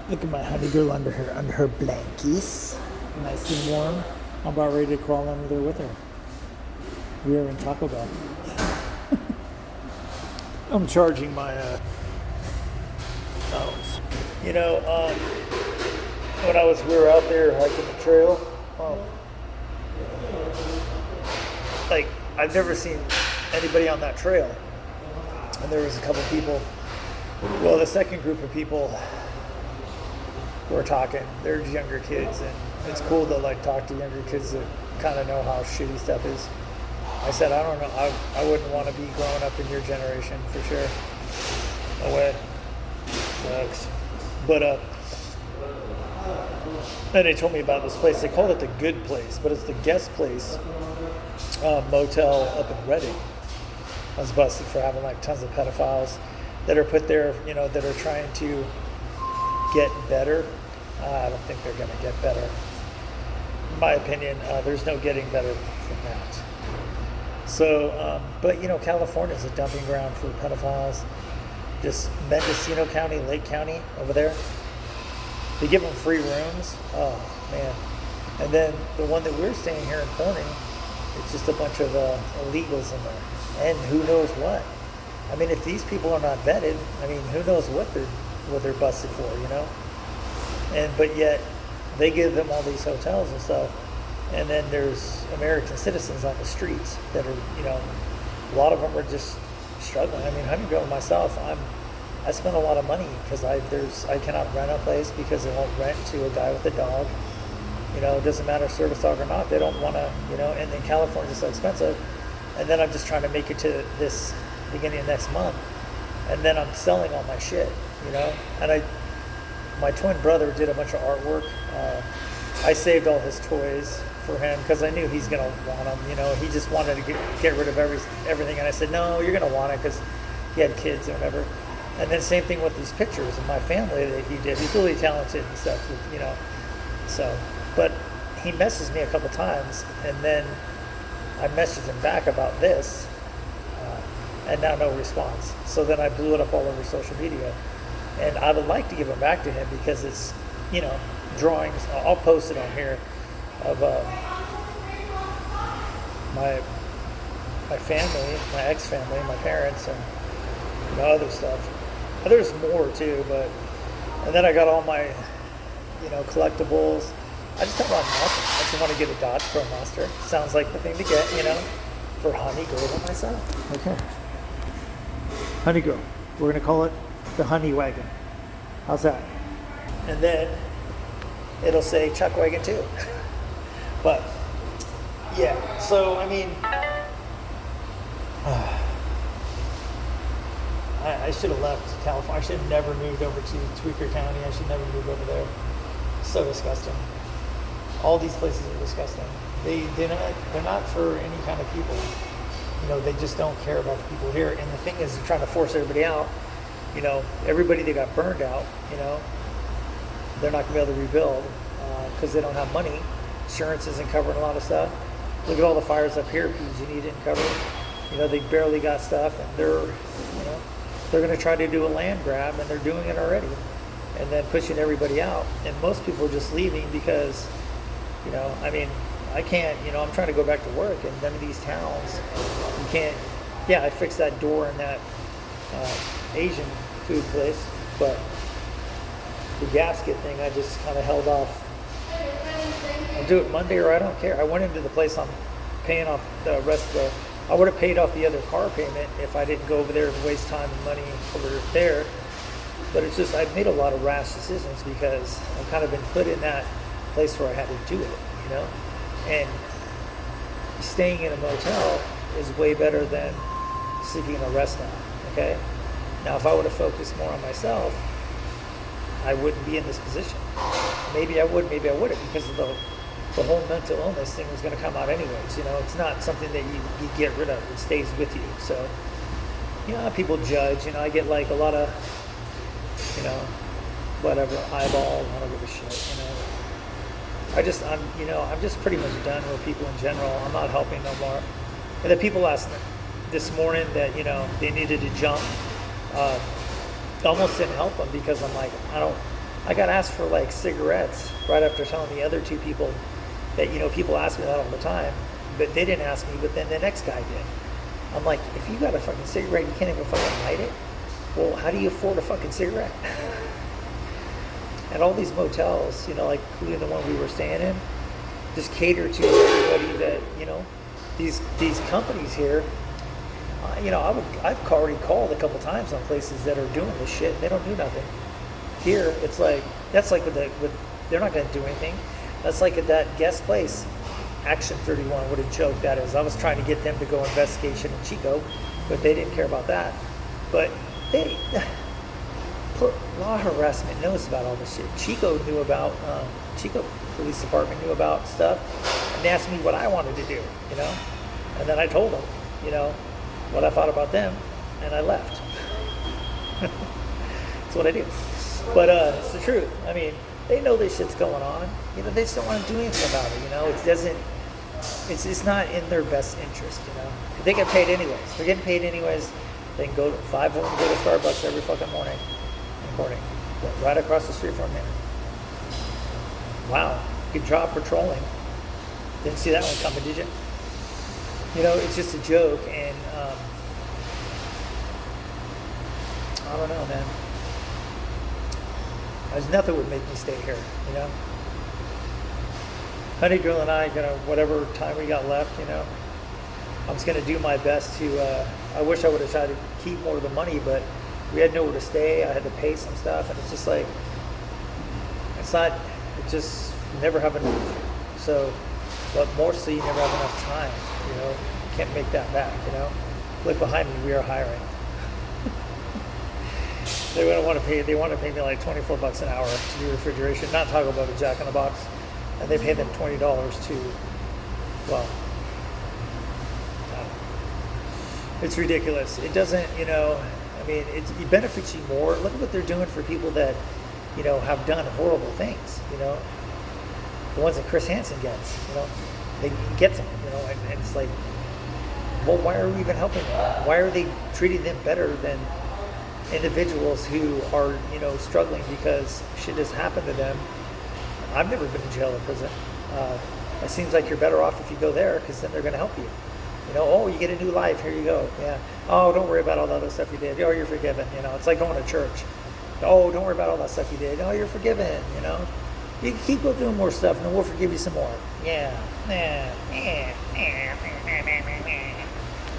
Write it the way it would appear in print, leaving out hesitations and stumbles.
Look at my honey girl under her blankies. Nice and warm. I'm about ready to crawl under there with her. We are in Taco Bell. I'm charging my phones. When we were out there hiking the trail, like I've never seen anybody on that trail. And there was a couple people. Well, the second group of people were talking. They're younger kids, and it's cool to like talk to younger kids that kind of know how shitty stuff is. I said, I don't know. I wouldn't want to be growing up in your generation for sure. No way. Sucks. But then they told me about this place. They call it the Good Place, but it's the Guest Place motel up in Reading. I was busted for having like tons of pedophiles that are put there, that are trying to get better. I don't think they're going to get better. In my opinion, there's no getting better from that. So, but California is a dumping ground for pedophiles. This Mendocino County, Lake County over there, they give them free rooms. Oh man! And then the one that we're staying here in Corning, it's just a bunch of illegals in there, and who knows what. I mean, if these people are not vetted, who knows what they're busted for, but yet they give them all these hotels and stuff. And then there's American citizens on the streets that are, a lot of them are just struggling. Honey girl myself, I spend a lot of money because I cannot rent a place because they won't rent to a guy with a dog. It doesn't matter service dog or not. They don't want to, and then California's so expensive. And then I'm just trying to make it to this beginning of next month. And then I'm selling all my shit, And my twin brother did a bunch of artwork. I saved all his toys for him because I knew he's going to want them. He just wanted to get rid of everything. And I said, no, you're going to want it because he had kids or whatever. And then same thing with these pictures of my family that he did. He's really talented and stuff, So, but he messaged me a couple times, and then I messaged him back about this, and now no response. So then I blew it up all over social media. And I would like to give them back to him because it's, drawings. I'll post it on here of my family, my ex-family, my parents, and other stuff. There's more too, and then I got all my, collectibles. I just don't want nothing. I just want to get a Dodge Pro Monster. Sounds like the thing to get, for Honey Girl and myself. Okay. Honey Girl. We're going to call it the Honey Wagon. How's that? And then it'll say Chuck Wagon too. But yeah, so I should have left California. I should have never moved over to Tweaker County. I should never move over there. So disgusting. All these places are disgusting. They're not for any kind of people. They just don't care about the people here. And the thing is, they're trying to force everybody out. Everybody that got burned out, they're not going to be able to rebuild because they don't have money. Insurance isn't covering a lot of stuff. Look at all the fires up here. PG&E didn't cover. They barely got stuff, and they're going to try to do a land grab, and they're doing it already, and then pushing everybody out. And most people are just leaving because, I can't. I'm trying to go back to work, and none of these towns, you can't. Yeah, I fixed that door in that Asian food place, but the gasket thing I just kind of held off. I'll do it Monday or I don't care. I went into the place, I'm paying off the rest of the, I would have paid off the other car payment if I didn't go over there and waste time and money over there. But it's just, I've made a lot of rash decisions because I've kind of been put in that place where I had to do it, and staying in a motel is way better than sleeping in a restaurant, okay? Now, if I would have focused more on myself, I wouldn't be in this position. Maybe I would, maybe I wouldn't, because of the whole mental illness thing was going to come out anyways. It's not something that you get rid of. It stays with you. So, people judge. I get like a lot of, whatever, eyeball. I don't give a shit, I'm just pretty much done with people in general. I'm not helping no more. And the people asked this morning that, they needed to jump, almost didn't help them because I'm like, I I got asked for like cigarettes right after telling the other two people that, people ask me that all the time, but they didn't ask me, but then the next guy did. I'm like, if you got a fucking cigarette, you can't even fucking light it? Well, how do you afford a fucking cigarette? And all these motels, like including the one we were staying in, just cater to everybody that, these companies here. I've already called a couple times on places that are doing this shit and they don't do nothing. Here, it's like, that's like they're not going to do anything. That's like at that guest place, Action 31, what a joke that is. I was trying to get them to go investigation in Chico, but they didn't care about that. But law harassment knows about all this shit. Chico Police Department knew about stuff, and they asked me what I wanted to do, and then I told them, what I thought about them, and I left. That's what I do. But it's the truth. I mean, they know this shit's going on. They just don't want to do anything about it. It's not in their best interest. They get paid anyways. They're getting paid anyways. They can go to 5 of them go to Starbucks every fucking morning. Right across the street from here. Wow, good job patrolling. Didn't see that one coming, did you? It's just a joke, and I don't know, man. There's nothing would make me stay here, Honey Girl and I, whatever time we got left, I'm just gonna do my best to. I wish I would have tried to keep more of the money, but we had nowhere to stay. I had to pay some stuff, and it's just like, it just never have enough. So, but mostly you never have enough time, you can't make that back, Look behind me, we are hiring. They want to pay me like $24 an hour to do refrigeration, not Taco Bell, but Jack in the Box. And they pay them $20 to, well, it's ridiculous. It doesn't, it benefits you more. Look at what they're doing for people that, have done horrible things, The ones that Chris Hansen gets, he gets them, and it's like, well, why are we even helping them? Why are they treating them better than individuals who are, struggling because shit has happened to them? I've never been in jail or prison. It seems like you're better off if you go there, because then they're going to help you. Oh, you get a new life. Here you go. Yeah. Oh, don't worry about all the other stuff you did. Oh, you're forgiven. It's like going to church. Oh, don't worry about all that stuff you did. Oh, you're forgiven. You keep on doing more stuff, and then we'll forgive you some more. Yeah.